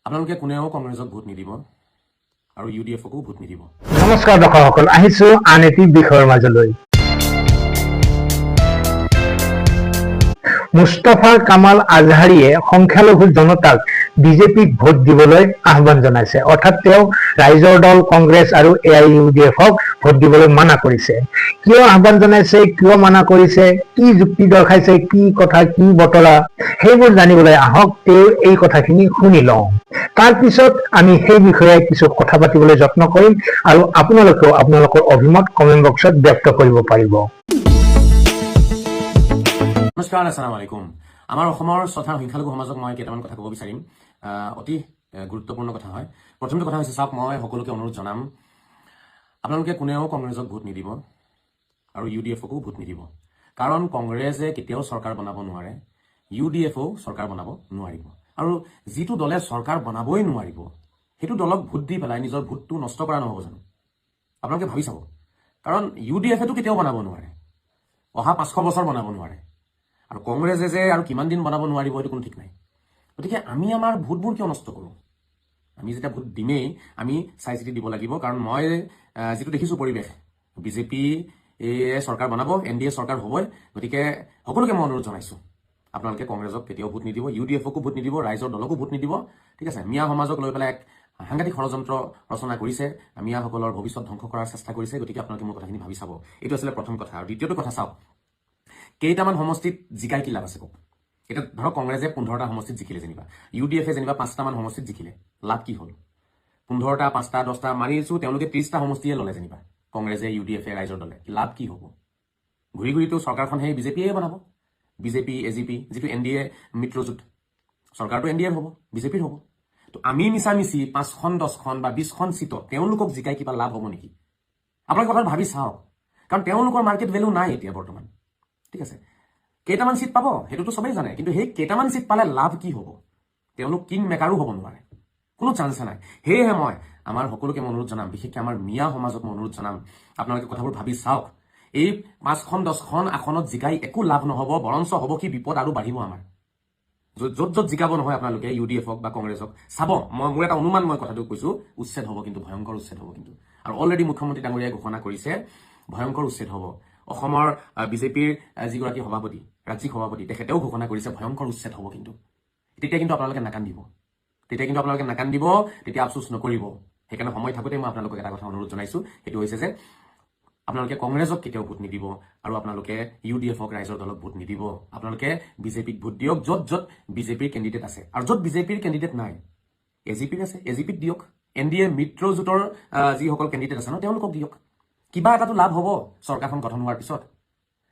আপোনালোকে কোনেও কংগ্ৰেছক ভোট নিদিব আৰু UDFকো ভোট নিদিব। নমস্কাৰ দৰ্শকসকল, আহিছো আন এটি বিষয়ৰ মাজলৈ। মুস্তাফা কামাল আজহাৰীয়ে সংখ্যালঘু জনতাক বিজেপিক ভোট দিবলৈ আহ্বান জনাইছে। অৰ্থাৎ তেওঁ ৰাইজৰ দল কংগ্ৰেছ আৰু AIUDFক ভোট দিবলৈ মানা কৰিছে। কিয় আহ্বান জনাইছে, কিয় মানা কৰিছে, কি যুক্তি দৰ্শাইছে, কি কথা, কি বতৰা, সেইবোৰ জানিবলৈ আহক তেওঁ এই কথাখিনি শুনি লওঁ। তাৰ পিছত আমি সেই বিষয়ে কিছু কথা পাতিবলৈ যত্ন কৰিম আৰু আপোনালোকেও আপোনালোকৰ অভিমত কমেণ্ট বক্সত ব্যক্ত কৰিব পাৰিব। নমস্কাৰ, আসসালামু আলাইকুম। আমাৰ অসমৰ শ্ৰদ্ধাৰ সংখ্যালঘু সমাজক মই কেইটামান কথা ক'ব বিচাৰিম। অতি গুৰুত্বপূৰ্ণ কথা হয়। প্ৰথমটো কথা হৈছে, চাওক, মই সকলোকে অনুৰোধ জনাম, আপোনালোকে কোনেও কংগ্ৰেছক ভোট নিদিব আৰু UDFকো ভোট নিদিব। কাৰণ কংগ্ৰেছে কেতিয়াও চৰকাৰ বনাব নোৱাৰে, UDFও চৰকাৰ বনাব নোৱাৰিব। আৰু যিটো দলে চৰকাৰ বনাবই নোৱাৰিব সেইটো দলক ভোট দি পেলাই নিজৰ ভোটটো নষ্ট কৰা নহ'ব জানো? আপোনালোকে ভাবি চাব। কাৰণ UDFেতো কেতিয়াও বনাব নোৱাৰে, অহা 500 বছৰ বনাব নোৱাৰে, আৰু কংগ্ৰেছে যে আৰু কিমান দিন বনাব নোৱাৰিব এইটো কোনো ঠিক নাই। গতিকে আমি আমাৰ ভোটবোৰ কিয় নষ্ট কৰোঁ? আমি যেতিয়া ভোট দিমেই আমি চাই চিতি দিব লাগিব। কাৰণ মই যিটো দেখিছোঁ পৰিৱেশ, বিজেপি চৰকাৰ বনাব, NDA চৰকাৰ হ'বই। গতিকে সকলোকে মই অনুৰোধ জনাইছোঁ, আপোনালোকে কংগ্ৰেছক কেতিয়াও ভোট নিদিব, UDFকো ভোট নিদিব, ৰাইজৰ দলকো ভোট নিদিব। ঠিক আছে? মিয়া সমাজক লৈ পেলাই এক সাংঘাতিক ষড়যন্ত্ৰ ৰচনা কৰিছে, মিয়াসকলৰ ভৱিষ্যত ধ্বংস কৰাৰ চেষ্টা কৰিছে। গতিকে আপোনালোকে মোৰ কথাখিনি ভাবি চাব। এইটো আছিলে প্ৰথম কথা। আৰু দ্বিতীয়টো কথা, চাওক, কেইটামান সমষ্টিত জিকাই কি লাভ আছে কওক? এতিয়া ধৰক কংগ্ৰেছে 15টা সমষ্টিত জিকিলে, যেনিবা UDFে যেনিবা 5টামান সমষ্টিত জিকিলে, লাভ কি হ'ল? 15টা, 5টা, 10টা মাৰিছোঁ, তেওঁলোকে 30টা সমষ্টিয়ে ল'লে যেনিবা, কংগ্ৰেছে, UDFে, ৰাইজৰ দলে। লাভ কি হ'ব? ঘূৰি ঘূৰিতো চৰকাৰখন সেই বিজেপিয়ে বনাব। বিজেপি, AGP, যিটো NDA মিত্ৰজোঁট, চৰকাৰটো NDAৰ হ'ব, বিজেপিৰ হ'ব। তো আমি মিছামিছি 5খন, 10খন বা 20খন চিটত তেওঁলোকক জিকাই কিবা লাভ হ'ব নেকি? আপোনালোকে কথাটো ভাবি চাওক। কাৰণ তেওঁলোকৰ মাৰ্কেট ভেলু নাই এতিয়া বৰ্তমান। ঠিক আছে? কেইটামান চিট পাব সেইটোতো চবেই জানে, কিন্তু সেই কেইটামান চিট পালে লাভ কি হ'ব? তেওঁলোক কিং মেকাৰো হ'ব নোৱাৰে, কোনো চান্সে নাই। সেয়েহে মই আমাৰ সকলোকে মই অনুৰোধ জনাম, বিশেষকৈ আমাৰ মিয়া সমাজক মই অনুৰোধ জনাম, আপোনালোকে কথাবোৰ ভাবি চাওক। এই 5খন, 10খন আসনত জিকাই একো লাভ নহ'ব, বৰঞ্চ হ'ব কি বিপদ আৰু বাঢ়িব আমাৰ। য'ত য'ত জিকাব নহয় আপোনালোকে UDFক বা কংগ্ৰেছক, চাব, মোৰ এটা অনুমান, মই কথাটো কৈছোঁ, উচ্ছেদ হ'ব, কিন্তু ভয়ংকৰ উচ্ছেদ হ'ব কিন্তু। আৰু অলৰেডি মুখ্যমন্ত্ৰী ডাঙৰীয়াই ঘোষণা কৰিছে, ভয়ংকৰ উচ্ছেদ হ'ব। অসমৰ বিজেপিৰ যিগৰাকী সভাপতি, ৰাজ্যিক সভাপতি, তেখেতেও ঘোষণা কৰিছে ভয়ংকৰ উচ্ছেদ হ'ব কিন্তু। তেতিয়া কিন্তু আপোনালোকে নাকান্দিব, তেতিয়া আফচোচ নকৰিব। সেইকাৰণে সময় থাকোঁতে মই আপোনালোকক এটা কথা অনুৰোধ জনাইছোঁ, সেইটো হৈছে যে আপোনালোকে কংগ্ৰেছক কেতিয়াও ভোট নিদিব আৰু আপোনালোকে UDFক, ৰাইজৰ দলক ভোট নিদিব। আপোনালোকে বিজেপিক ভোট দিয়ক য'ত য'ত বিজেপিৰ কেণ্ডিডেট আছে, আৰু য'ত বিজেপিৰ কেণ্ডিডেট নাই, AGPৰ আছে, AGPক দিয়ক। NDA মিত্ৰজোঁটৰ যিসকল কেণ্ডিডেট আছে ন, তেওঁলোকক দিয়ক। কিবা এটাতো লাভ হ'ব চৰকাৰখন গঠন হোৱাৰ পিছত,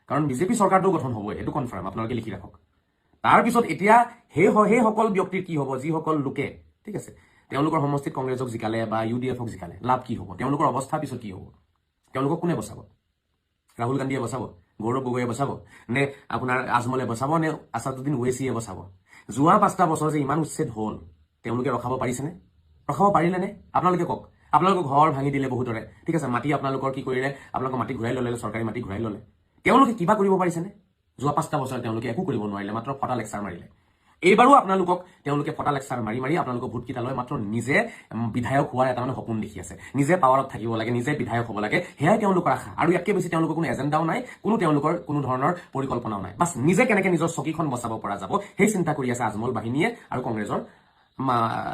কাৰণ বিজেপি চৰকাৰটোও গঠন হ'বই, এইটো কনফাৰ্ম, আপোনালোকে লিখি ৰাখক। তাৰপিছত এতিয়া সেইসকল ব্যক্তিৰ কি হ'ব, যিসকল লোকে, ঠিক আছে, তেওঁলোকৰ সমষ্টিত কংগ্ৰেছক জিকালে বা UDFক জিকালে, লাভ কি হ'ব? তেওঁলোকৰ অৱস্থা পিছত কি হ'ব? তেওঁলোকক কোনে বচাব? ৰাহুল গান্ধীয়ে বচাব? গৌৰৱ গগৈয়ে বচাব? নে আপোনাৰ আজমলে বচাব? নে আছাদুদ্দিন ওৱেইছিয়ে বচাব? যোৱা 5টা বছৰ যে ইমান উচ্ছেদ হ'ল, তেওঁলোকে ৰখাব পাৰিছেনে? ৰখাব পাৰিলেনে? আপোনালোকে কওক। আপোনালোকৰ ঘৰ ভাঙি দিলে বহুতৰে, ঠিক আছে, মাটি আপোনালোকৰ কি কৰিলে? আপোনালোকৰ মাটি ঘূৰাই ল'লে, চৰকাৰী মাটি ঘূৰাই ল'লে। তেওঁলোকে কিবা কৰিব পাৰিছেনে? যোৱা 5টা বছৰ তেওঁলোকে একো কৰিব নোৱাৰিলে, মাত্ৰ ফটা লেকচাৰ মাৰিলে। এইবাৰো আপোনালোকক তেওঁলোকে ফটা লেকচাৰ মাৰি মাৰি আপোনালোকৰ ভোটকেইটা লৈ মাত্ৰ নিজে বিধায়ক হোৱাৰ এটা সপোন দেখি আছে, নিজে পাৱাৰত থাকিব লাগে, নিজে বিধায়ক হ'ব লাগে, সেয়াই তেওঁলোকৰ আশা। আৰু ইয়াতকৈ বেছি তেওঁলোকৰ কোনো এজেণ্ডাও নাই, তেওঁলোকৰ কোনো ধৰণৰ পৰিকল্পনাও নাই। বাছ নিজে কেনেকৈ নিজৰ চকীখন বচাব পৰা যাব সেই চিন্তা কৰি আছে আজমল বাহিনীয়ে আৰু কংগ্ৰেছৰ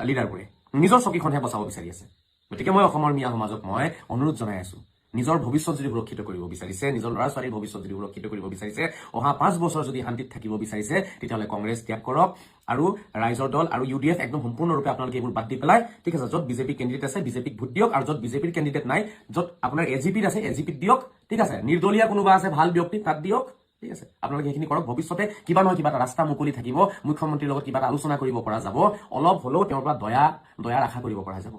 লিডাৰবোৰে। নিজৰ চকীখনহে বচাব বিচাৰি আছে। গতিকে মই অসমৰ মিয়া সমাজক মই অনুৰোধ জনাই আছোঁ, নিজৰ ভৱিষ্যত যদি সুৰক্ষিত কৰিব বিচাৰিছে, নিজৰ ল'ৰা ছোৱালীৰ ভৱিষ্যত যদি সুৰক্ষিত কৰিব বিচাৰিছে, অহা 5 বছৰ যদি শান্তিত থাকিব বিচাৰিছে, তেতিয়াহ'লে কংগ্ৰেছ ত্যাগ কৰক আৰু ৰাইজৰ দল আৰু UDF একদম সম্পূৰ্ণৰূপে আপোনালোকে এইবোৰ বাদ দি পেলাই, ঠিক আছে, য'ত বিজেপি কেণ্ডিডেট আছে বিজেপিক ভোট দিয়ক, আৰু য'ত বিজেপিৰ কেণ্ডিডেট নাই, য'ত আপোনাৰ AGPৰ আছে AGPক দিয়ক, ঠিক আছে, নিৰ্দলীয় কোনোবা আছে ভাল ব্যক্তি তাত দিয়ক, ঠিক আছে। আপোনালোকে সেইখিনি কৰক। ভৱিষ্যতে কিবা নহয় কিবা এটা ৰাস্তা মুকলি থাকিব, মুখ্যমন্ত্ৰীৰ লগত কিবা এটা আলোচনা কৰিব পৰা যাব, অলপ হ'লেও তেওঁৰ পৰা দয়াৰ আশা কৰিব পৰা যাব।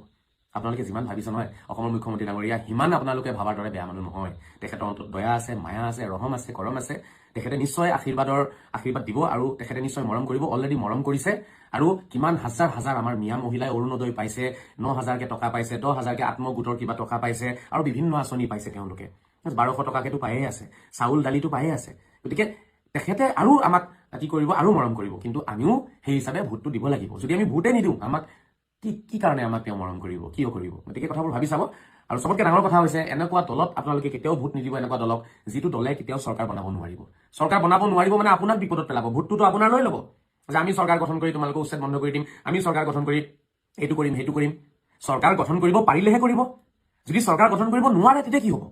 আপোনালোকে যিমান ভাবিছে নহয় অসমৰ মুখ্যমন্ত্ৰী ডাঙৰীয়া, সিমান আপোনালোকে ভাবাৰ দৰে বেয়া মানুহ নহয়। তেখেতৰ অন্তত দয়া আছে, মায়া আছে, ৰহম আছে, কৰম আছে। তেখেতে নিশ্চয় আশীৰ্বাদ দিব আৰু তেখেতে নিশ্চয় মৰম কৰিব, অলৰেডি মৰম কৰিছে। আৰু কিমান হাজাৰ হাজাৰ আমাৰ মিয়া মহিলাই অৰুণোদয় পাইছে, 9,000কে টকা পাইছে, 10,000কে আত্মগোটৰ কিবা টকা পাইছে, আৰু বিভিন্ন আঁচনি পাইছে তেওঁলোকে। 1200 টকাকেতো পায়ে আছে, চাউল দালিটো পায়ে আছে। গতিকে তেখেতে আৰু আমাক কি কৰিব, আৰু মৰম কৰিব। কিন্তু আমিও সেই হিচাপে ভোটটো দিব লাগিব। যদি আমি ভোটে নিদিওঁ, আমাক কি কাৰণে আমাক তেওঁ মৰম কৰিব, কিয় কৰিব? গতিকে কথাবোৰ ভাবি চাব। আৰু চবতকৈ ডাঙৰ কথা হৈছে এনেকুৱা দলত আপোনালোকে কেতিয়াও ভোট নিদিব, এনেকুৱা দলক যিটো দলে কেতিয়াও চৰকাৰ বনাব নোৱাৰিব। চৰকাৰ বনাব নোৱাৰিব মানে আপোনাক বিপদত পেলাব। ভোটটোতো আপোনাৰ লৈ ল'ব যে আমি চৰকাৰ গঠন কৰি তোমালোকক উচ্ছেদ বন্ধ কৰি দিম, আমি চৰকাৰ গঠন কৰি এইটো কৰিম সেইটো কৰিম। চৰকাৰ গঠন কৰিব পাৰিলেহে কৰিব। যদি চৰকাৰ গঠন কৰিব নোৱাৰে তেতিয়া কি হ'ব?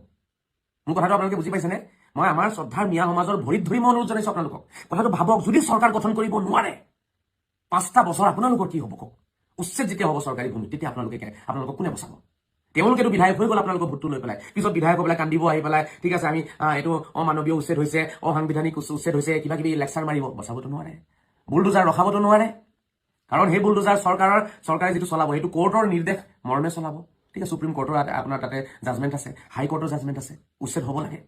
মোৰ কথাটো আপোনালোকে বুজি পাইছেনে? মই আমাৰ শ্ৰদ্ধাৰ মিয়া সমাজৰ ভৰিত ধৰি মই অনুৰোধ জনাইছো আপোনালোকক। কথাটো ভাবক, যদি চৰকাৰ গঠন কৰিব নোৱাৰে 5টা বছৰ আপোনালোকৰ কি হ'ব কওক? উচ্ছেদ যেতিয়া হ'ব চৰকাৰী ভূমিত, তেতিয়া আপোনালোকক কোনে বচাব? তেওঁলোকেতো বিধায়ক হৈ গ'ল আপোনালোকৰ ভোটটো লৈ পেলাই। পিছত বিধায়ক হৈ পেলাই কান্দিব আহি পেলাই, ঠিক আছে আমি এইটো অমানৱীয় উচ্ছেদ হৈছে, অসাংবিধানিক উচ্ছেদ হৈছে, কিবা কিবি লেকচাৰ মাৰিব। বচাবতো নোৱাৰে, বুলডোজাৰ ৰখাবতো নোৱাৰে। কাৰণ সেই বুলডোজাৰ চৰকাৰে যিটো চলাব সেইটো কোৰ্টৰ নিৰ্দেশ মৰ্মে চলাব। ঠিক আছে, সুপ্ৰিম কোৰ্টৰ আপোনাৰ তাতে জাজমেণ্ট আছে, হাই কোৰ্টৰ জাজমেণ্ট আছে, উচ্ছেদ হ'ব লাগে।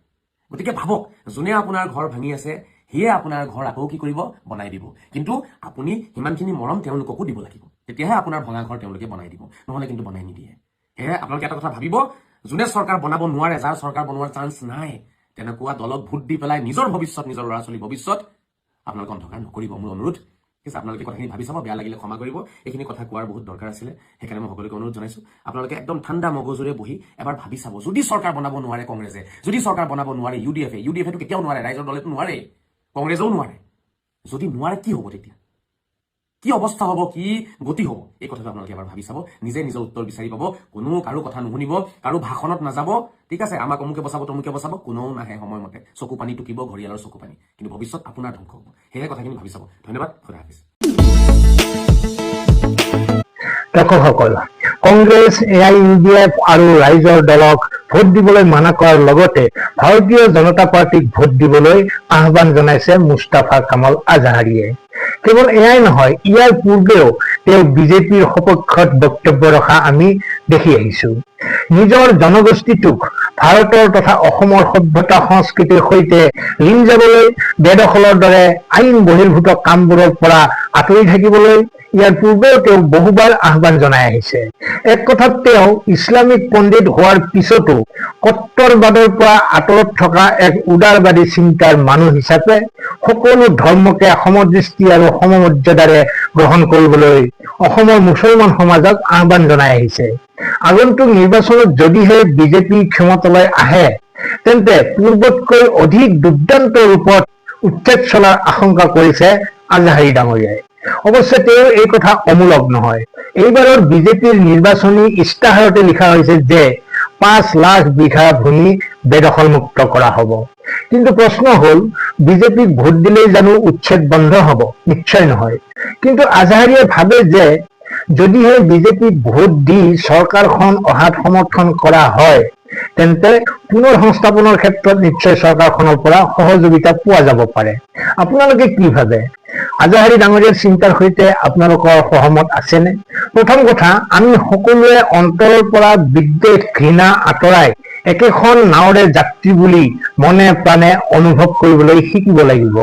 গতিকে ভাবক, যোনে আপোনাৰ ঘৰ ভাঙি আছে সিয়ে আপোনাৰ ঘৰ আকৌ কি কৰিব? বনাই দিব। কিন্তু আপুনি সিমানখিনি মৰম তেওঁলোককো দিব লাগিব, তেতিয়াহে আপোনাৰ ভঙা ঘৰ তেওঁলোকে বনাই দিব, নহ'লে কিন্তু বনাই নিদিয়ে। সেয়েহে আপোনালোকে এটা কথা ভাবিব, যোনে চৰকাৰ বনাব নোৱাৰে, যাৰ চৰকাৰ বনোৱাৰ চান্স নাই, তেনেকুৱা দলক ভোট দি পেলাই নিজৰ ভৱিষ্যত, নিজৰ ল'ৰা ছোৱালীৰ ভৱিষ্যত আপোনালোকে অন্ধকাৰ নকৰিব, মোৰ অনুৰোধ। ঠিক আছে, আপোনালোকে কথাখিনি ভাবি চাব, বেয়া লাগিলে ক্ষমা কৰিব। এইখিনি কথা কোৱাৰ বহুত দৰকাৰ আছিলে, সেইকাৰণে মই সকলোকে অনুৰোধ জনাইছো। আপোনালোকে একদম ঠাণ্ডা মগজুৰে বহি এবাৰ ভাবি চাব, যদি চৰকাৰ বনাব নোৱাৰে কংগ্ৰেছে, যদি চৰকাৰ বনাব নোৱাৰে ইউডিএফে কেতিয়াও নোৱাৰে, ৰাইজৰ দলেতো নোৱাৰে, কংগ্ৰেছেও নোৱাৰে। যদি নোৱাৰে কি হ'ব তেতিয়া? কি অৱস্থা হ'ব, কি গতি হ'ব? এই কথাটো আপোনালোকে এবাৰ ভাবি চাব, নিজে নিজৰ উত্তৰ বিচাৰি পাব। কোনো কাৰো কথা নুশুনিব, কাৰো ভাষণত নাযাব। ঠিক আছে, আমাক অমুকে বচাব তমুকে বচাব, কোনেও নাহে সময়মতে। চকু পানী টুকিব, ঘৰিয়ালৰ চকু পানী, কিন্তু ভৱিষ্যত আপোনাৰ ধ্বংস হ'ব। সেয়েহে কথাখিনি ভাবি চাব। ধন্যবাদ, খুদা হাফিজ। দৰ্শকসকল, কংগ্ৰেছ, এআইইউডিএফ আৰু ৰাইজৰ দলক ভোট দিবলৈ মানা কৰাৰ লগতে ভাৰতীয় জনতা পাৰ্টীক ভোট দিবলৈ আহ্বান জনাইছে মুস্তাফা কামাল আজহাৰীয়ে। কেৱল এয়াই নহয়, ইয়াৰ পূৰ্বেও তেওঁ বিজেপিৰ সপক্ষত বক্তব্য ৰখা আমি দেখি আহিছো। নিজৰ জনগোষ্ঠীটোক ভাৰতৰ তথা অসমৰ সভ্যতা সংস্কৃতিৰ সৈতে লীন যাবলৈ, বেদখলৰ দৰে আইন বহিৰ্ভূত কামবোৰৰ পৰা আঁতৰি থাকিবলৈ ইয়াৰ পূৰ্বেও তেওঁ বহুবাৰ আহ্বান জনাই আহিছে। এক কথাত তেওঁ ইছলামিক পণ্ডিত হোৱাৰ পিছতো কট্টৰবাদৰ পৰা আঁতৰত থকা এক উদাৰবাদী চিন্তাৰ মানুহ হিচাপে সকলো ধৰ্মকে সমদৃষ্টি আৰু সমমৰ্যাদাৰে গ্ৰহণ কৰিবলৈ অসমৰ মুছলমান সমাজক আহ্বান জনাই আহিছে। আগন্তুক নিৰ্বাচনত যদিহে বিজেপি ক্ষমতালৈ আহে, তেন্তে পূৰ্বতকৈ অধিক দুৰ্দান্ত ৰূপত উচ্ছেদ চলাৰ আশংকা কৰিছে আজহাৰী ডাঙৰীয়াই। অৱশ্যে তেওঁৰ এই কথা অমূলক নহয়। এইবাৰৰ বিজেপিৰ নিৰ্বাচনী ইস্তাহাৰতে লিখা হৈছে যে 5 লাখ বিঘা ভূমি বেদখলমুক্ত কৰা হ'ব। কিন্তু প্ৰশ্ন হ'ল, বিজেপিক ভোট দিলেই জানো উচ্ছেদ বন্ধ হ'ব? নিশ্চয় নহয়। কিন্তু আজহাৰীয়ে ভাবে যে যদিহে বিজেপিক ভোট দি চৰকাৰখন অহাত সমৰ্থন কৰা হয়, তেন্তে পুনৰ সংস্থাপনৰ ক্ষেত্ৰত নিশ্চয় চৰকাৰখনৰ পৰা সহযোগিতা পোৱা যাব পাৰে। আপোনালোকে কি ভাবে? আজহাৰী ডাঙৰীয়াৰ চিন্তাৰ সৈতে আপোনালোকৰ সহমত আছেনে? প্ৰথম কথা, আমি সকলোৱে অন্তৰৰ পৰা বিদ্বেষ, ঘৃণা আঁতৰাই একেখন নাৱৰে যাত্ৰী বুলি মনে প্ৰাণে অনুভৱ কৰিবলৈ শিকিব লাগিব।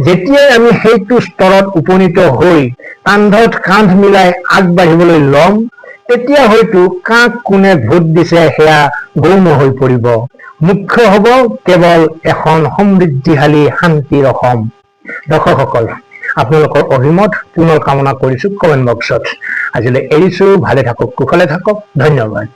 যেতিয়াই আমি সেইটো স্তৰত উপনীত হৈ কান্ধত কান্ধ মিলাই আগবাঢ়িবলৈ ল'ম, তেতিয়া হয়তো কাক কোনে ভোট দিছে সেয়া গৌণ হৈ পৰিব। মুখ্য হ'ব কেৱল এখন সমৃদ্ধিশালী শান্তিৰ অসম। দৰ্শকসকল, আপোনালোকৰ অভিমত পুনৰ কামনা কৰিছো কমেণ্ট বক্সত। আজিলৈ এৰিছো, ভালে থাকক, কুশলে থাকক, ধন্যবাদ।